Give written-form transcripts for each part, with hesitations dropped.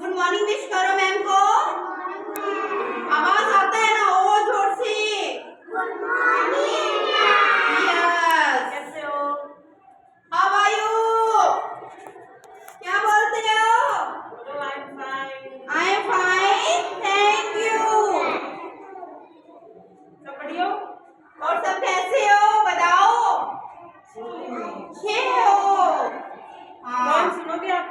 Good morning विश करो ma'am को। आवाज आता है ना, ओ जोर से। Good morning. यस। कैसे हो? How are you? क्या बोलते हो? बोलो I am fine. I am fine, thank you. सब बढ़िया हो? और सब कैसे हो बताओ? अच्छे हो? कौन सुनोगे आप?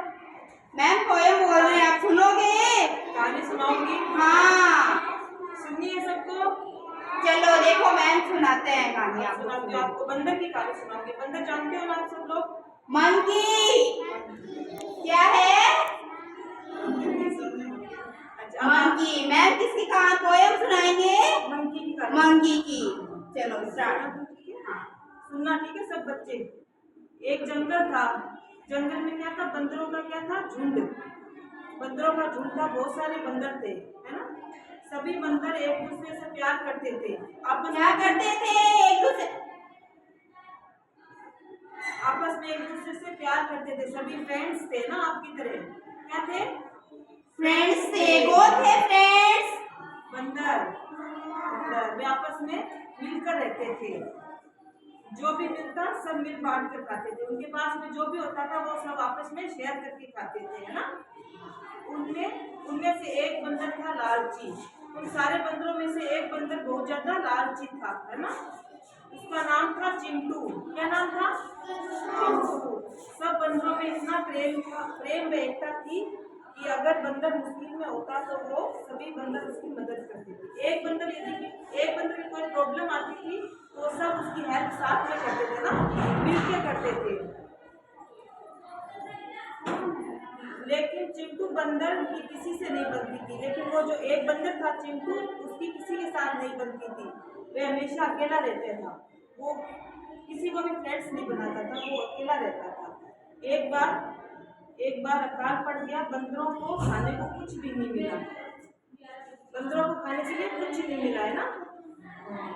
मैम पोएम बोल रहे हैं, आप सुनोगे? कहानी सुनाऊंगी। हाँ सुननी है सबको? चलो देखो मैम सुनाते हैं कहानी आपको। सुनाती हूँ आपको। बंदर की कहानी सुनाऊंगी। बंदर जानते हो ना आप सब लोग? मंकी क्या है? अच्छा, मंकी। मैम किसकी कहानी पोएम सुनाएंगे? मंकी की कहानी। मंकी की। चलो स्टार्ट। सुनना ठीक है सब बच्चे। एक जंगल था। जंगल में क्या था? बंदरों का क्या था? झुंड। बंदरों का झुंड था। बहुत सारे बंदर थे, है ना? सभी बंदर एक दूसरे से प्यार करते थे। क्या करते थे? आपस में एक दूसरे से प्यार करते थे। सभी फ्रेंड्स थे ना आपकी तरह। क्या थे? फ्रेंड्स थे। वो थे फ्रेंड्स। बंदर बंदर वे आपस में मिलकर रहते थे। जो भी मिलता सब मिल बांट कर खाते थे। उनके पास में जो भी होता था वो सब आपस में शेयर करके खाते थे, है ना? उनमें उनमें से एक बंदर था लालची। उन सारे बंदरों में से एक बंदर बहुत ज्यादा लालची था, है ना? उसका नाम था चिंटू। क्या नाम था? चिंटू। सब बंदरों में इतना प्रेम व एकता थी कि अगर बंदर मुश्किल में होता तो वो सभी बंदर उसकी मदद करते थे। एक बंदर की कोई प्रॉब्लम आती थी तो सब उसकी हेल्प साथ में करते थे ना, मिलके करते थे। लेकिन चिंटू बंदर की किसी से नहीं बनती थी। लेकिन वो जो एक बंदर था चिंटू, उसकी किसी के साथ नहीं बनती थी। वह हमेशा अकेला रहता था। वो किसी को भी फ्रेंड्स नहीं बनाता था, वो अकेला रहता था। एक बार अकाल पड़ गया। बंदरों को खाने को कुछ भी नहीं मिला। बंदरों को खाने के लिए कुछ नहीं मिला, है ना?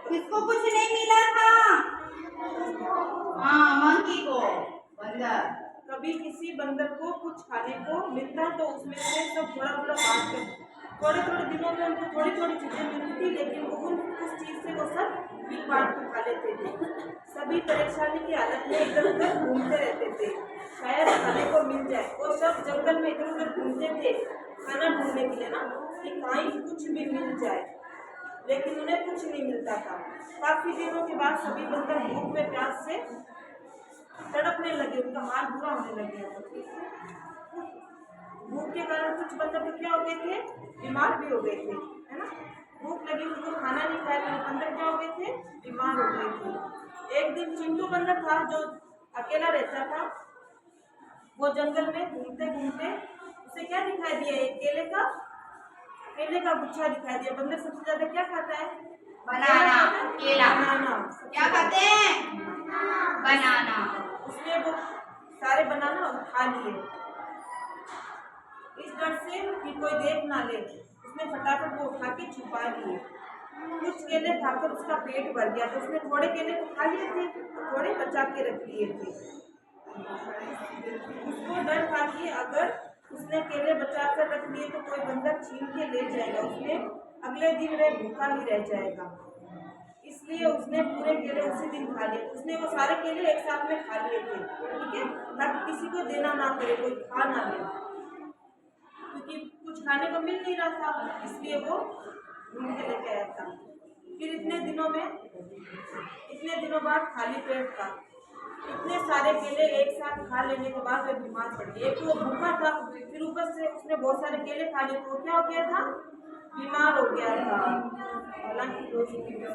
किसको कुछ नहीं मिला था? हाँ मंकी को। बंदर। कभी किसी बंदर को कुछ खाने को मिलता तो उसमें से सब थोड़ा थोड़ा बांट कर थोड़े थोड़े दिनों में उनको थोड़ी थोड़ी चीजें मिलती थी। लेकिन वो उस चीज से वो सब मिल बांट कर खा लेते थे। सभी परेशानी की हालत में इधर उधर घूमते रहते थे, शायद खाने को मिल जाए। वो सब जंगल में इधर उधर घूमते थे खाना ढूंढने के लिए ना, कि कहीं कुछ भी मिल जाए। लेकिन उन्हें कुछ नहीं मिलता था। काफी दिनों के बाद सभी बंदर भूख में प्यास से तड़पने लगे। उनका हाल बुरा होने लग गया। भूख के कारण कुछ बंदर तो क्या हो गए थे? बीमार भी हो गए थे, है ना? भूख लगी, उनको खाना नहीं खाया तो बंदर क्या हो गए थे? बीमार हो गए थे। एक दिन चिंटू बंदर था जो अकेला रहता था। वो जंगल में घूमते घूमते उसे क्या दिखाई दिया? एक केले का गुच्छा दिखाई दिया। बंदर सबसे ज्यादा क्या खाता है? बनाना। केला। बनाना। क्या खाते हैं? बनाना। उसने वो सारे बनाना उठा लिए। इस डर से कि कोई देख ना ले, उसने फटाफट वो उठा के छुपा लिए। कुछ केले खाकर उसका पेट भर गया तो उसने थोड़े केले तो खा लिए थे, थोड़े बचा के रख लिए थे। उसको डर था कि अगर उसने केले बचा कर रख लिए तो कोई बंदर छीन के ले जाएगा। उसने अगले दिन वह भूखा ही रह जाएगा। इसलिए उसने पूरे केले उसी दिन खा लिए। उसने वो सारे केले एक साथ में खा लिए थे, ठीक है, ताकि किसी को देना ना पड़े, कोई खा ना ले, क्योंकि कुछ खाने को मिल नहीं रहा था। इसलिए वो ढूंढ के लेके आया था। फिर इतने दिनों बाद खाली पेट था। इतने सारे केले एक साथ खा लेने के बाद वह बीमार पड़ गया। एक तो वो भूखा था, फिर ऊपर से उसने बहुत सारे केले खा लिए तो वो क्या हो गया था? बीमार हो गया था।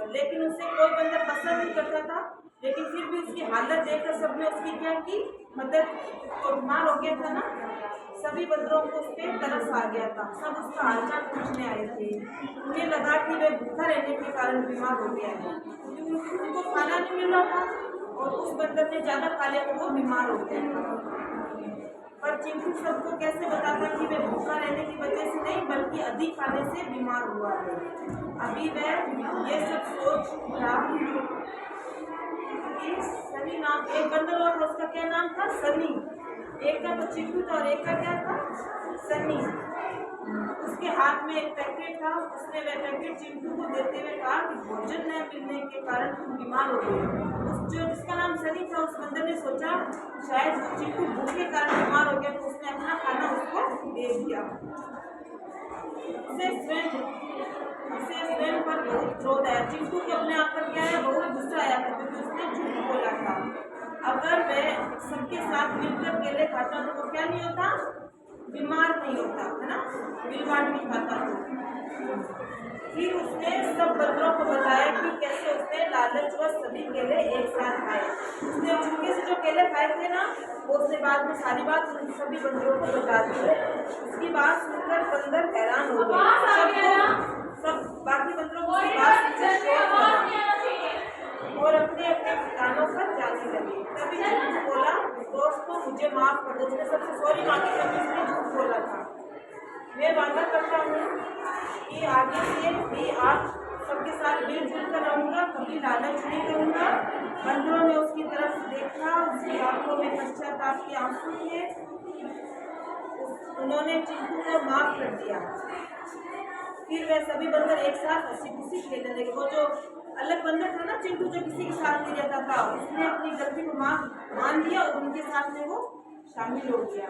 लेकिन उसे कोई बंदर पसंद नहीं करता था। लेकिन फिर भी उसकी हालत देखकर सबने उसकी क्या की? मदद। तो बीमार हो गया था ना, सभी बंदरों को उस पर तरस आ गया था। सब उसका हालचाल पूछने आए थे। उन्हें लगा कि वह भूखा रहने के कारण बीमार हो गया है, क्योंकि उनको खाना नहीं मिल रहा था और उस बंदर ने ज्यादा खा लिया तो वो बीमार हो गया था। पर चिंटू सबको कैसे बताता कि वह भूखा रहने की वजह से नहीं बल्कि अधिक खाने से बीमार हुआ है। अभी वह ये सब सोच रहा कि सनी नाम एक बंदर और उसका क्या नाम था? सनी। एक का तो चिंटू था और एक का क्या था? सनी। हाथ में एक पैकेट था, उसने वह पैकेट चिंटू को देते हुए कहा कि भोजन न मिलने के कारण तुम बीमार हो गए। उस जो जिसका नाम सनी था, उस बंदर ने सोचा शायद वो चिंटू भूख के कारण बीमार हो गया, तो उसने अपना खाना उसको दे दिया। उसे स्वयं पर बहुत क्रोध आया। चिंटू को अपने आप पर क्या है, बहुत गुस्सा आया था, क्योंकि उसने झूठ बोला था। अगर वह सबके साथ मिलकर केले खाता तो वो क्या नहीं होता, बीमार नहीं होता, है ना, मिल बांट नहीं खाता। फिर उसने सब बंदरों को बताया कि कैसे उसने लालचवश सभी केले एक साथ खाए। उसने चुपके से जो केले खाए थे ना, वो उसने बाद में सारी बात उन सभी बंदरों को बता दी। उसकी बात सुनकर बंदर हैरान हो गए। सब बाकी बंदरों को उसकी बात सुनकर शौक लगा और अपने अपने ठिकानों पर जाने लगे। तभी चिंटू बोला, दोस्तों मुझे माफ कर दो। उसने सबसे सॉरी मांगी क्योंकि उसने झूठ बोला था। मैं वादा करता हूँ कि आगे से भी आप सबके साथ मिलजुल कर रहूँगा, कभी लालच नहीं करूँगा। बंदरों ने उसकी तरफ देखा, उसकी आंखों में पश्चाताप के आंसू थे। उन्होंने चिंटू को माफ कर दिया। फिर वह सभी बंदर एक साथ हंसी खुशी खेलने लगे। वो जो अलग बंदर था ना चिंटू, जो किसी के साथ नहीं रहता था, उसने अपनी गलती को मान लिया और उनके साथ में वो शामिल हो गया।